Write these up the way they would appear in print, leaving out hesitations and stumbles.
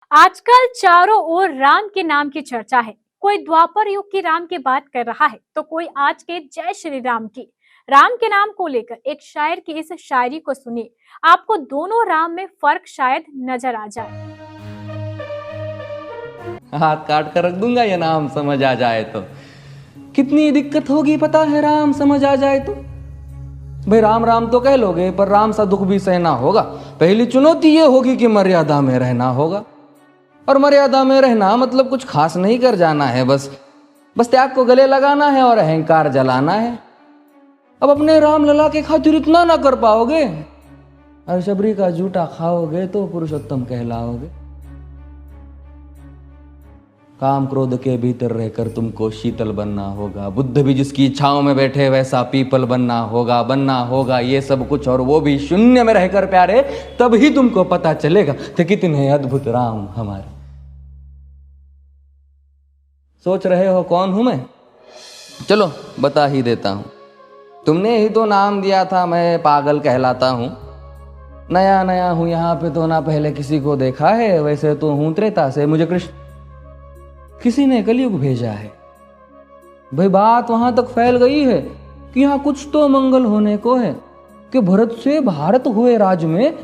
आजकल चारों ओर राम के नाम की चर्चा है। कोई द्वापर युग की राम की बात कर रहा है तो कोई आज के जय श्री राम की। राम के नाम को लेकर एक शायर की इस शायरी को सुनिए, आपको दोनों राम में फर्क शायद नजर आ जाए। हाथ काट कर रख दूंगा ये नाम समझ आ जाए तो। कितनी दिक्कत होगी पता है राम समझ आ जाए तो। भाई राम राम तो कह लोगे पर राम सा दुख भी सहना होगा। पहली चुनौती ये होगी कि मर्यादा में रहना होगा। और मर्यादा में रहना मतलब कुछ खास नहीं कर जाना है, बस त्याग को गले लगाना है और अहंकार जलाना है। अब अपने राम लला के खातिर इतना ना कर पाओगे और शबरी का जूठा खाओगे तो पुरुषोत्तम कहलाओगे। काम क्रोध के भीतर रहकर तुमको शीतल बनना होगा। बुद्ध भी जिसकी इच्छाओं में बैठे वैसा पीपल बनना होगा ये सब कुछ, और वो भी शून्य में रहकर प्यारे। तभी तुमको पता चलेगा कि कितने अद्भुत राम हमारे। सोच रहे हो कौन हूं मैं? चलो बता ही देता हूं। तुमने ही तो नाम दिया था मैं पागल कहलाता हूं। नया नया हूं यहाँ पे तो ना पहले किसी को देखा है। वैसे तो हूं त्रेता से, मुझे कृष्ण किसी ने कलयुग भेजा है। भाई बात वहां तक फैल गई है कि यहाँ कुछ तो मंगल होने को है कि भरत से भारत हुए राज में,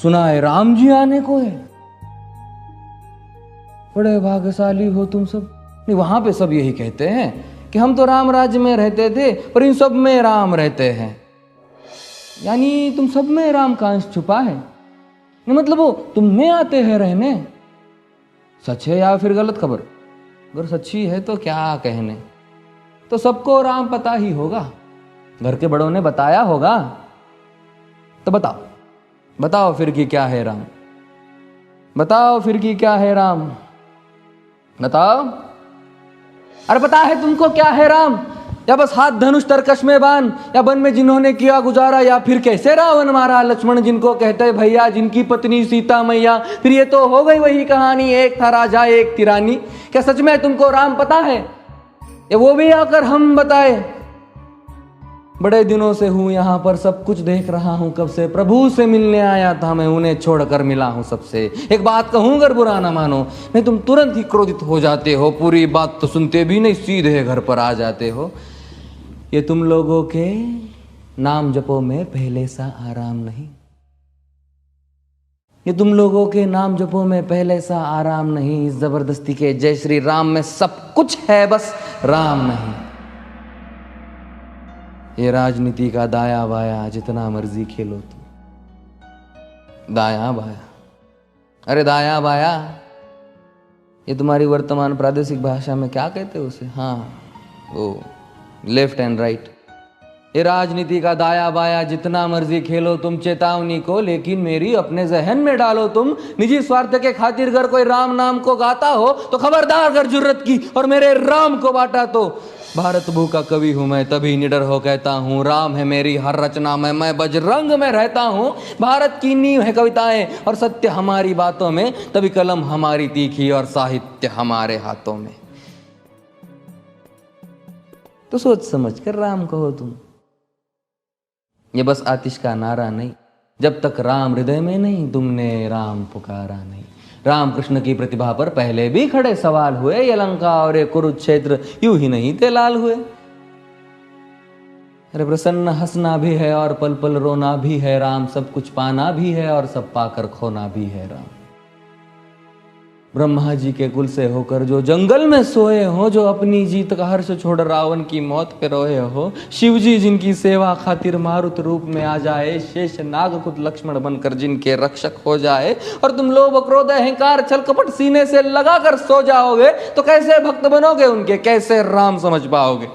सुना है राम जी आने को है। बड़े भाग्यशाली हो तुम सब। नहीं, वहां पे सब यही कहते हैं कि हम तो राम राज्य में रहते थे पर इन सब में राम रहते हैं। यानी तुम सब में राम का अंश छुपा है। नहीं मतलब वो तुम में आते हैं रहने। सच है या फिर गलत खबर? अगर सच्ची है तो क्या कहने। तो सबको राम पता ही होगा, घर के बड़ों ने बताया होगा। तो बताओ फिर कि क्या है राम। बताओ फिर कि क्या है राम। बताओ। अरे पता है तुमको क्या है राम? या बस हाथ धनुष तरकश में बान, या वन में जिन्होंने किया गुजारा, या फिर कैसे रावण मारा लक्ष्मण जिनको कहते भैया, जिनकी पत्नी सीता मैया। फिर ये तो हो गई वही कहानी, एक था राजा एक थी रानी। क्या सच में तुमको राम पता है, या वो भी आकर हम बताए? बड़े दिनों से हूं यहां पर, सब कुछ देख रहा हूं कब से। प्रभु से मिलने आया था मैं, उन्हें छोड़कर मिला हूं सबसे। एक बात कहूं अगर बुरा ना मानो, नहीं तुम तुरंत ही क्रोधित हो जाते हो। पूरी बात तो सुनते भी नहीं, सीधे घर पर आ जाते हो। ये तुम लोगों के नाम जपो में पहले सा आराम नहीं। ये तुम लोगों के नाम जपो में पहले सा आराम नहीं। इस जबरदस्ती के जय श्री राम में सब कुछ है, बस राम नहीं। ये राजनीति का दाया बाया जितना मर्जी खेलो तुम। दाया बाया, अरे दाया बाया ये तुम्हारी वर्तमान प्रादेशिक भाषा में क्या कहते हो उसे? हाँ वो लेफ्ट एंड राइट। ये राजनीति का दाया बाया जितना मर्जी खेलो तुम चेतावनी को, लेकिन मेरी अपने जहन में डालो तुम। निजी स्वार्थ के खातिर अगर कोई राम नाम को गाता हो तो खबरदार अगर जुर्रत की और मेरे राम को बांटा तो। भारत भू का कवि हूं मैं, तभी निडर हो कहता हूं राम है मेरी हर रचना में। मैं बजरंग में रहता हूं, भारत की नींव है कविताएं और सत्य हमारी बातों में। तभी कलम हमारी तीखी और साहित्य हमारे हाथों में। तो सोच समझ कर राम कहो तुम। ये बस आतिश का नारा नहीं, जब तक राम हृदय में नहीं तुमने राम पुकारा नहीं। राम कृष्ण की प्रतिभा पर पहले भी खड़े सवाल हुए। ये लंका और ये कुरुक्षेत्र यूं ही नहीं थे लाल हुए। अरे प्रसन्न हंसना भी है और पल पल रोना भी है राम। सब कुछ पाना भी है और सब पाकर खोना भी है राम। ब्रह्मा जी के कुल से होकर जो जंगल में सोए हो, जो अपनी जीत का हर्ष छोड़ रावण की मौत पे रोए हो। शिव जी जिनकी सेवा खातिर मारुत रूप में आ जाए। शेष नाग खुद लक्ष्मण बनकर जिनके रक्षक हो जाए। और तुम लोभ क्रोध अहंकार छल कपट सीने से लगा कर सो जाओगे तो कैसे भक्त बनोगे उनके, कैसे राम समझ पाओगे?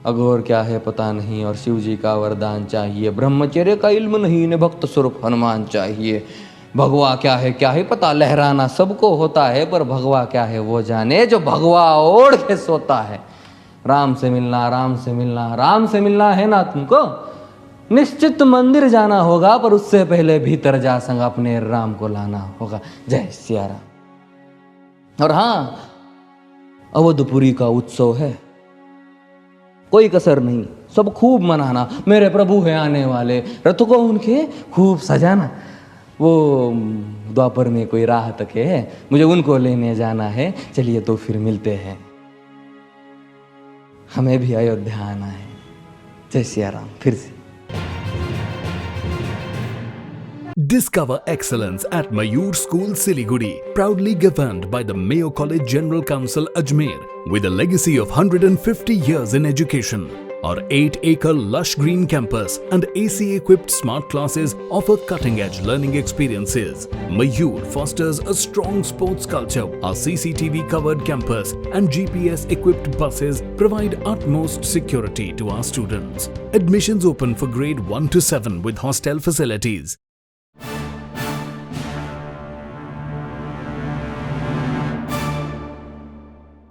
अघोर क्या है पता नहीं और शिव जी का वरदान चाहिए। ब्रह्मचर्य का इल्म नहीं, इन्हें भक्त स्वरूप हनुमान चाहिए। भगवा क्या है पता, लहराना सबको होता है पर भगवा क्या है वो जाने जो भगवा ओढ़ के सोता है। राम से मिलना, राम से मिलना, राम से मिलना है ना तुमको। निश्चित मंदिर जाना होगा पर उससे पहले भीतर जा संग अपने राम को लाना होगा। जय सिया राम। और हाँ, अवधपुरी का उत्सव है, कोई कसर नहीं, सब खूब मनाना। मेरे प्रभु है आने वाले, रथ को उनके खूब सजाना। वो द्वापर में कोई राह तक है, मुझे उनको लेने जाना है। चलिए तो फिर मिलते हैं। हमें भी अयोध्या आना है। जय सिया राम। फिर से Discover excellence at Mayur School Siliguri, proudly governed by the Mayo College General Council Ajmer, with a legacy of 150 years in education. Our 8-acre lush green campus and AC-equipped smart classes offer cutting-edge learning experiences. Mayur fosters a strong sports culture. Our CCTV-covered campus and GPS-equipped buses provide utmost security to our students. Admissions open for grade 1 to 7 with hostel facilities.